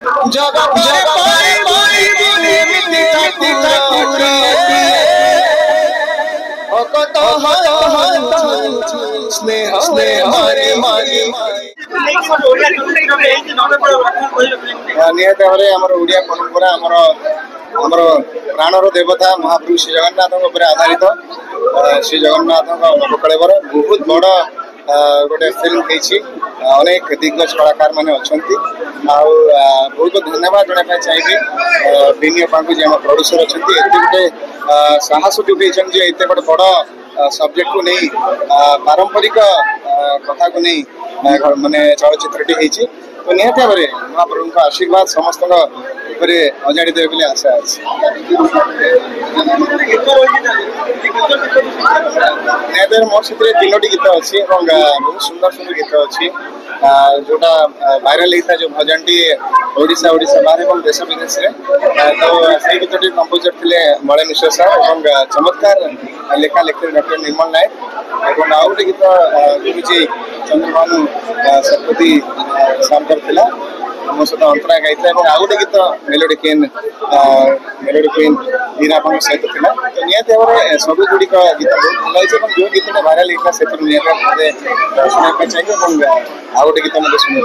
जगत स्नेह मारे मारे निहत भाव आम ओडिया परंपरा आमर प्राणर देवता महाप्रभु श्री जगन्नाथ आधारित श्री जगन्नाथ नवकलेवर बहुत बड़ गोटे फिल्म अनेक दिग्गज कलाकार मैंने अच्छा बहुत धन्यवाद जनवाई चाहिए बिनी अपा को जी प्रोड्यूसर अच्छा गोटे साहस जुटे एत गोटे बड़ सब्जेक्ट को नहीं पारंपरिक कथा को नहीं माने चलचित्रटी तो निहत भाव महाप्रभु का आशीर्वाद समस्त अजाड़ी देवे बोली आशा अच्छी मोर से तीनोटी गीत अच्छी बहुत सुंदर सुंदर गीत अच्छी जोटा वायरल होता जो भजन टी ओडिशा बाहर देश विदेश तो से गीत कंपोजर थे मलय मिश्र सार और चमत्कार लेखा लेखिक डॉक्टर निर्मल नायक और आउ गोटे गीत लिखुची चंद्रभानु शतपथी सामकर थिला मो सहित अंतरा गाई आउ गोटे गीत मेलोडी क्वीन लीना सहित था तो निहत भाव सब गुड़िक गीत बहुत भल होती जो गीत वायरल होता से शुणा चाहिए आउ गोटे गीत मतलब शुणा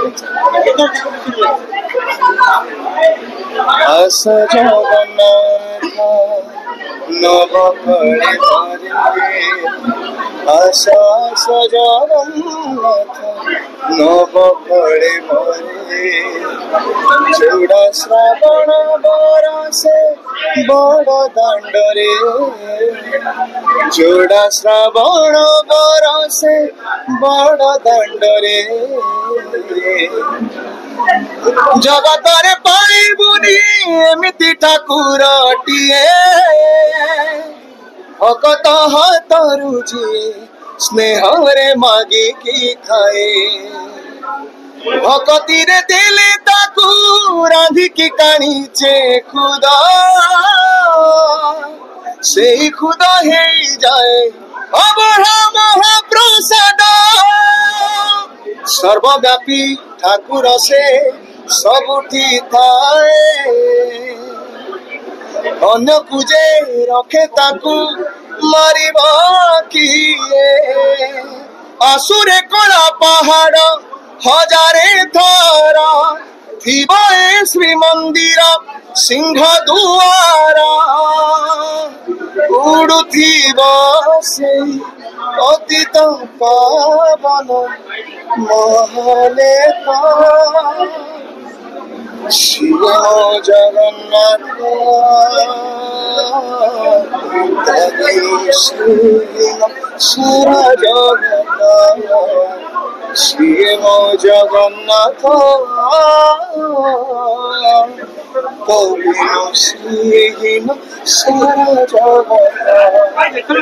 चूड़ा श्रावण बरसे बड़ दांडरे चूड़ा श्रावण बरसे बड़ दांडरे जगत पाइबुनी एमिति ठाकुरटिए भगत हाथरू जी स्नेह रे मागी की खाए भकती रे दिले ताकू राधिकी काणीचे खुदा से खुदा हे जाए अबरा महाप्रसाद सर्वव्यापी ठाकुर से सबुठी थाए अन्य कुजे रखे ताकू मारिबा किए असुरे कला पहाड़ हजारे थरा थिबा श्री मंदिर सिंह दुआरा उड़ुथिबा से अतीत पावन महले शिव जगन्नाथ सारा जगन्नाथ शिव जगन्नाथ कविनो श्रीहीन सारा जगन्नाथ।